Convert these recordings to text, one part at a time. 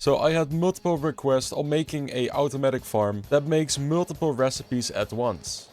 So I had multiple requests on making a automatic farm that makes multiple recipes at once.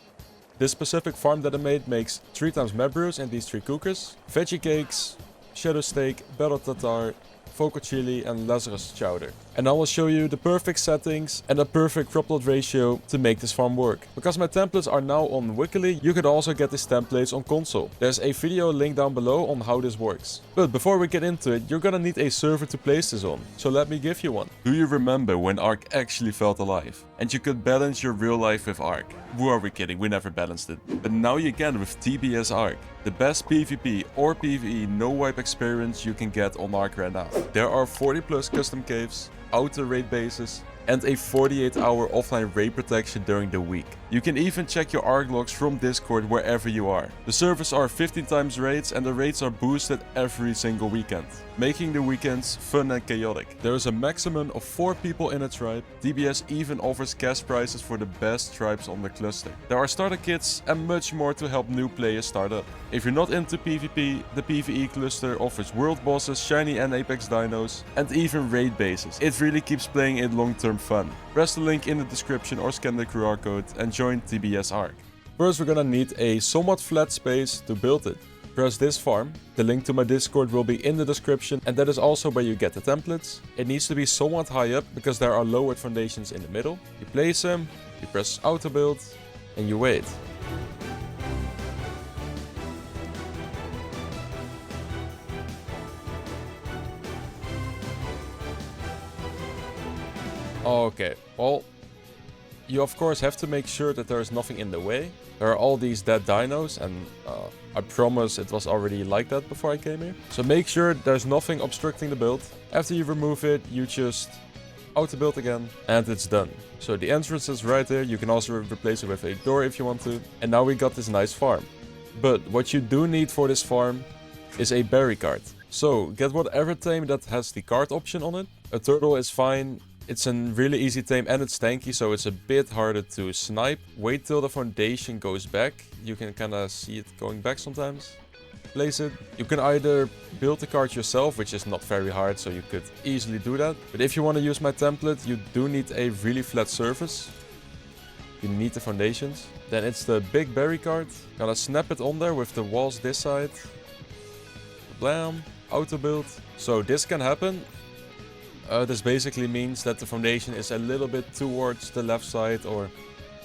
This specific farm that I made makes 3 times map brews and these 3 cookers, veggie cakes, shadow steak, battle tartar, foco chili and Lazarus chowder. And I will show you the perfect settings and the perfect crop plot ratio to make this farm work. Because my templates are now on Wikily, you could also get these templates on console. There's a video link down below on how this works. But before we get into it, you're gonna need a server to place this on. So let me give you one. Do you remember when Ark actually felt alive? And you could balance your real life with Ark? Who are we kidding? We never balanced it. But now you can with TBS Ark. The best PvP or PvE no wipe experience you can get on Ark right now. There are 40 plus custom caves, auto raid bases, and a 48-hour offline raid protection during the week. You can even check your Ark logs from Discord wherever you are. The servers are 15 times raids and the raids are boosted every single weekend, making the weekends fun and chaotic. There is a maximum of 4 people in a tribe. TBS even offers cash prizes for the best tribes on the cluster. There are starter kits and much more to help new players start up. If you're not into PvP, the PvE cluster offers world bosses, shiny and apex dinos, and even raid bases. It really keeps playing it long-term fun. Press the link in the description or scan the QR code and join TBS Ark. First we're gonna need a somewhat flat space to build it. Press this farm. The link to my Discord will be in the description and that is also where you get the templates. It needs to be somewhat high up because there are lowered foundations in the middle. You place them, you press auto build and you wait. Okay, well, you of course have to make sure that there is nothing in the way. There are all these dead dinos and I promise it was already like that before I came here. So make sure there's nothing obstructing the build. After you remove it, you just auto build again and it's done. So the entrance is right there. You can also replace it with a door if you want to. And now we got this nice farm. But what you do need for this farm is a berry cart. So get whatever tame that has the cart option on it. A turtle is fine. It's a really easy tame and it's tanky, so it's a bit harder to snipe. Wait till the foundation goes back. You can kind of see it going back sometimes. Place it. You can either build the cart yourself, which is not very hard, so you could easily do that. But if you want to use my template, you do need a really flat surface. You need the foundations. Then it's the big berry cart. Gonna snap it on there with the walls this side. Blam. Auto build. So this can happen. This basically means that the foundation is a little bit towards the left side, or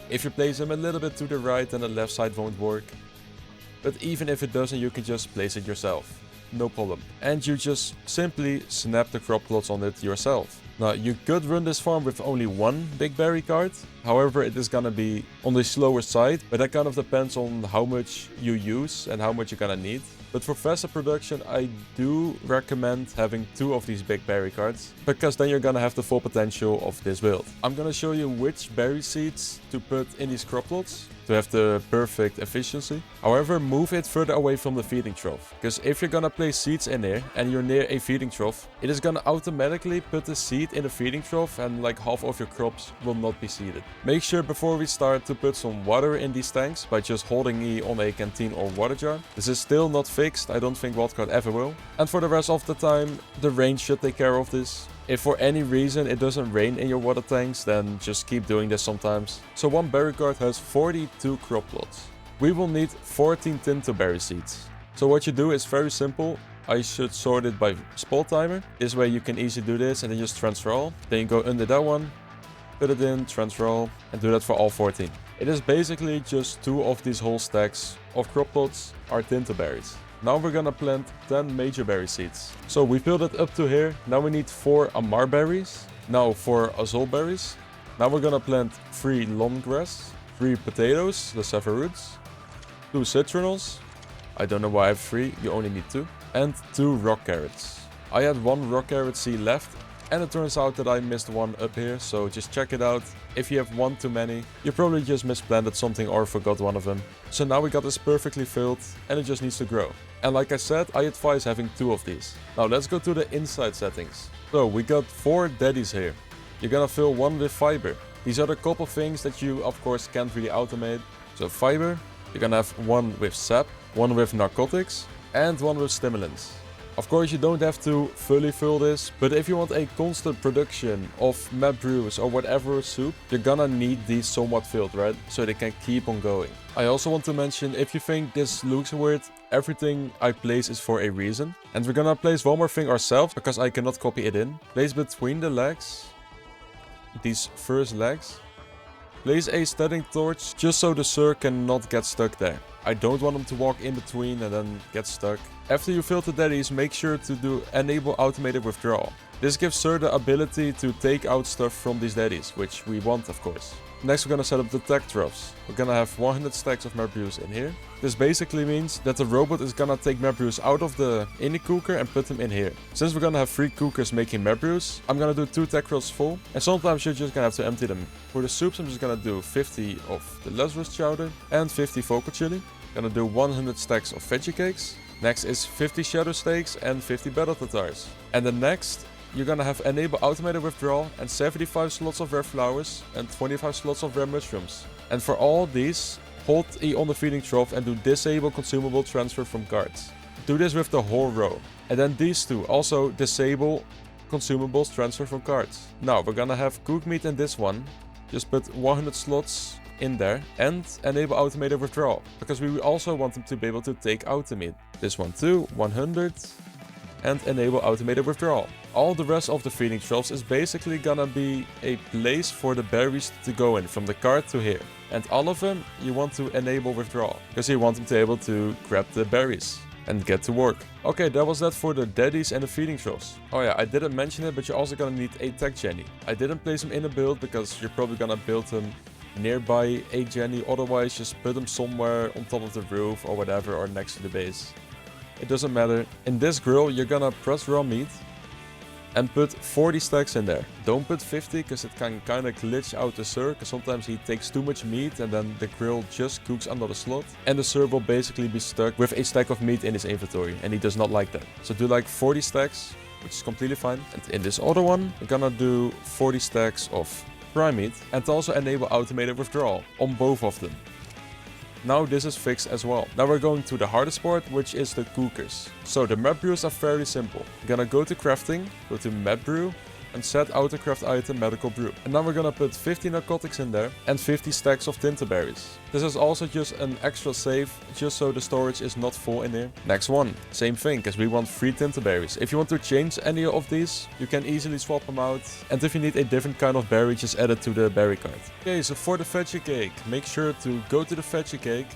if you place them a little bit to the right, then the left side won't work. But even if it doesn't, you can just place it yourself. No problem. And you just simply snap the crop plots on it yourself. Now, you could run this farm with only one big berry cart. However, it is gonna be on the slower side, but that kind of depends on how much you use and how much you're gonna need. But for faster production, I do recommend having 2 of these big berry carts, because then you're gonna have the full potential of this build. I'm gonna show you which berry seeds to put in these crop plots to have the perfect efficiency. However, move it further away from the feeding trough, because if you're gonna place seeds in here and you're near a feeding trough, it is gonna automatically put the seed in the feeding trough and like half of your crops will not be seeded. Make sure before we start to put some water in these tanks by just holding E on a canteen or water jar. This is still not fixed, I don't think Wildcard ever will. And for the rest of the time, the rain should take care of this. If for any reason it doesn't rain in your water tanks, then just keep doing this sometimes. So one berry cart has 42 crop plots. We will need 14 tinto berry seeds. So what you do is very simple. I should sort it by spot timer. This way you can easily do this and then just transfer all. Then you go under that one, put it in, transfer all, and do that for all 14. It is basically just 2 of these whole stacks of crop plots are tinto berries. Now we're gonna plant 10 major berry seeds. So we filled it up to here. Now we need 4 Amar berries. Now 4 azole berries. Now we're gonna plant 3 lawn grass, 3 potatoes, the saffron roots, 2 citronals. I don't know why I have 3, you only need 2. And 2 rock carrots. I had 1 rock carrot seed left. And it turns out that I missed 1 up here, so just check it out. If you have 1 too many, you probably just misplanted something or forgot one of them. So now we got this perfectly filled and it just needs to grow. And like I said, I advise having 2 of these. Now let's go to the inside settings. So we got 4 Dedis here. You're gonna fill 1 with fiber. These are the couple things that you of course can't really automate. So fiber, you're gonna have 1 with sap, 1 with narcotics, and 1 with stimulants. Of course, you don't have to fully fill this, but if you want a constant production of map brews or whatever soup, you're gonna need these somewhat filled, right? So they can keep on going. I also want to mention, if you think this looks weird, everything I place is for a reason. And we're gonna place one more thing ourselves, because I cannot copy it in. Place between the legs, these first legs. Place a standing torch, just so the Sir cannot get stuck there. I don't want him to walk in between and then get stuck. After you fill the Deddies, make sure to do enable automated withdrawal. This gives Sir the ability to take out stuff from these Deddies, which we want, of course. Next, we're gonna set up the TekTroughs. We're gonna have 100 stacks of map brews in here. This basically means that the robot is gonna take map brews out of the Indi cooker and put them in here. Since we're gonna have 3 cookers making map brews, I'm gonna do 2 TekTroughs full, and sometimes you're just gonna have to empty them. For the soups, I'm just gonna do 50 of the Lazarus chowder and 50 vocal chili. Gonna do 100 stacks of veggie cakes. Next is 50 shadow steaks and 50 battle tatars. And then next, you're gonna have enable automated withdrawal and 75 slots of rare flowers and 25 slots of rare mushrooms. And for all these, hold E on the feeding trough and do disable consumable transfer from cards. Do this with the whole row. And then these two, also disable consumables transfer from cards. Now we're gonna have cooked meat in this one. Just put 100 slots in there and enable automated withdrawal, because we also want them to be able to take out the meat. This one too, 100. And enable automated withdrawal. All the rest of the feeding troughs is basically gonna be a place for the berries to go in, from the cart to here. And all of them you want to enable withdrawal, because you want them to be able to grab the berries and get to work. Okay, that was that for the Deddies and the feeding troughs. Oh yeah, I didn't mention it, but you're also gonna need a tech Jenny. I didn't place them in a build because you're probably gonna build them nearby a Jenny, otherwise just put them somewhere on top of the roof or whatever, or next to the base. It doesn't matter. In this grill, you're gonna press raw meat and put 40 stacks in there. Don't put 50, because it can kind of glitch out the Sir, because sometimes he takes too much meat and then the grill just cooks under the slot. And the Sir will basically be stuck with a stack of meat in his inventory, and he does not like that. So do like 40 stacks, which is completely fine. And in this other one, we're gonna do 40 stacks of prime meat and also enable automated withdrawal on both of them. Now this is fixed as well. Now we're going to the hardest part, which is the cookers. So the map brews are very simple. We're gonna go to crafting, go to map brew, and set autocraft item medical brew. And now we're gonna put 50 narcotics in there and 50 stacks of tinterberries. This is also just an extra save, just so the storage is not full in here. Next one, same thing, because we want 3 tinterberries. If you want to change any of these, you can easily swap them out. And if you need a different kind of berry, just add it to the berry cart. Okay, so for the veggie cake, make sure to go to the veggie cake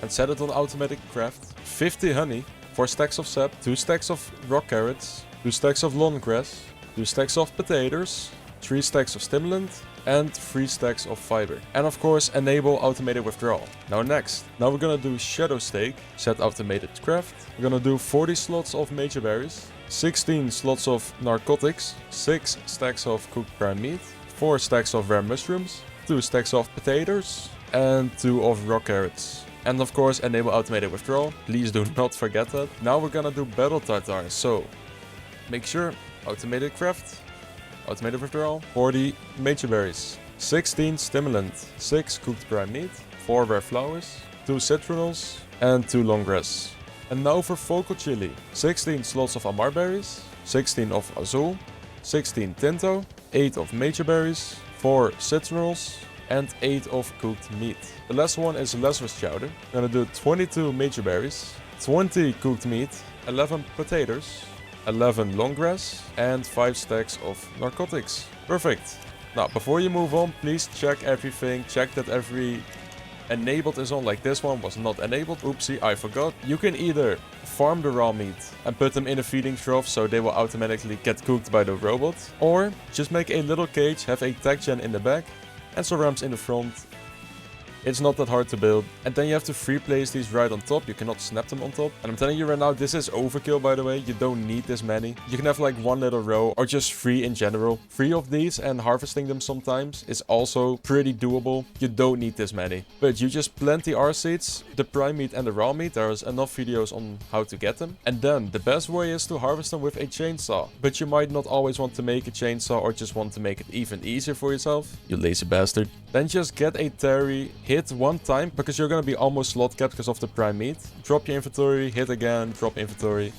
and set it on automatic craft. 50 honey, 4 stacks of sap, 2 stacks of rock carrots, 2 stacks of lawn grass, 2 stacks of potatoes, 3 stacks of stimulant, and 3 stacks of fiber. And of course, enable automated withdrawal. Now next, we're gonna do shadow steak, set automated craft. We're gonna do 40 slots of major berries, 16 slots of narcotics, 6 stacks of cooked prime meat, 4 stacks of rare mushrooms, 2 stacks of potatoes, and 2 of rock carrots. And of course, enable automated withdrawal. Please do not forget that. Now we're gonna do battle tartar. So make sure automated craft, automated withdrawal, 40 major berries, 16 stimulant, 6 cooked prime meat, 4 rare flowers, 2 citronals, and 2 long grass. And now for vocal chili, 16 slots of amar berries, 16 of azul, 16 tinto, 8 of major berries, 4 citronals, and 8 of cooked meat. The last one is Lazarus chowder. I'm gonna do 22 major berries, 20 cooked meat, 11 potatoes, 11 long grass, and 5 stacks of narcotics. Perfect. Now, before you move on, please check everything. Check that every enabled is on, like this one was not enabled. Oopsie, I forgot. You can either farm the raw meat and put them in a feeding trough so they will automatically get cooked by the robot, or just make a little cage, have a tech gen in the back, and some ramps in the front. It's not that hard to build. And then you have to free place these right on top. You cannot snap them on top. And I'm telling you right now, this is overkill, by the way. You don't need this many. You can have like 1 little row, or just 3 in general. 3 of these and harvesting them sometimes is also pretty doable. You don't need this many. But you just plant the R seeds, the prime meat and the raw meat. There's enough videos on how to get them. And then the best way is to harvest them with a chainsaw. But you might not always want to make a chainsaw, or just want to make it even easier for yourself. You lazy bastard. Then just get a terry, hit 1 time, because you're gonna be almost slot capped because of the prime meat. Drop your inventory, hit again, drop inventory.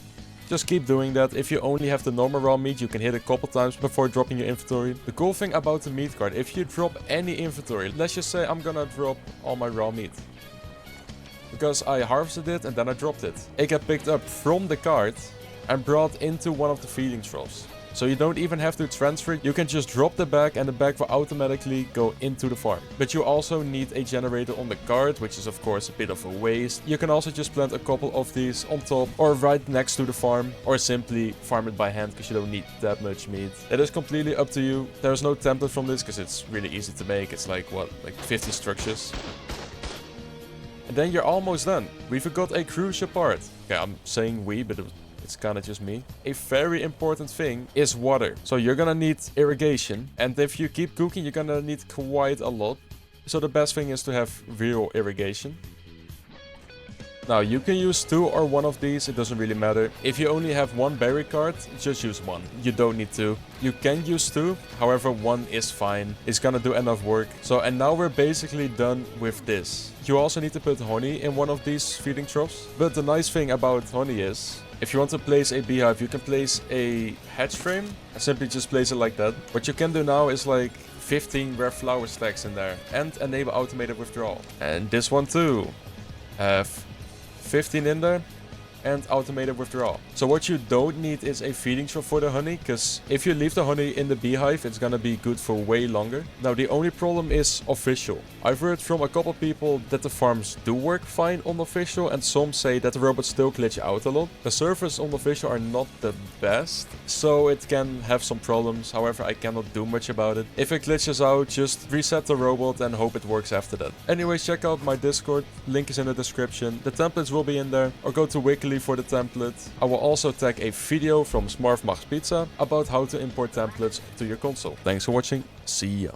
Just keep doing that. If you only have the normal raw meat, you can hit a couple times before dropping your inventory. The cool thing about the meat card, if you drop any inventory, let's just say I'm gonna drop all my raw meat. Because I harvested it and then I dropped it. It got picked up from the cart and brought into one of the feeding troughs. So you don't even have to transfer it. You can just drop the bag and the bag will automatically go into the farm. But you also need a generator on the cart, which is of course a bit of a waste. You can also just plant a couple of these on top or right next to the farm, or simply farm it by hand because you don't need that much meat. It is completely up to you. There's no template from this because it's really easy to make. It's like, what, like 50 structures. And then you're almost done. We forgot a crucial part. Okay, I'm saying we, but it's kind of just me. A very important thing is water. So you're gonna need irrigation. And if you keep cooking, you're gonna need quite a lot. So the best thing is to have real irrigation. Now you can use 2 or 1 of these, it doesn't really matter. If you only have 1 berry card, just use 1. You don't need 2. You can use 2, however 1 is fine. It's gonna do enough work. So, and now we're basically done with this. You also need to put honey in one of these feeding troughs. But the nice thing about honey is, if you want to place a beehive, you can place a hatch frame and simply just place it like that. What you can do now is like 15 rare flower stacks in there and enable automated withdrawal. And this one too. Have 15 in there and automated withdrawal. So what you don't need is a feeding trough for the honey, because if you leave the honey in the beehive, it's gonna be good for way longer. Now the only problem is official. I've heard from a couple people that the farms do work fine on official, and some say that the robots still glitch out a lot. The servers on official are not the best, so it can have some problems. However, I cannot do much about it. If it glitches out, just reset the robot and hope it works after that. Anyways, check out my Discord, link is in the description. The templates will be in there, or go to Wikily for the template. I will also tag a video from Smarf Max Pizza about how to import templates to your console. Thanks for watching, see ya.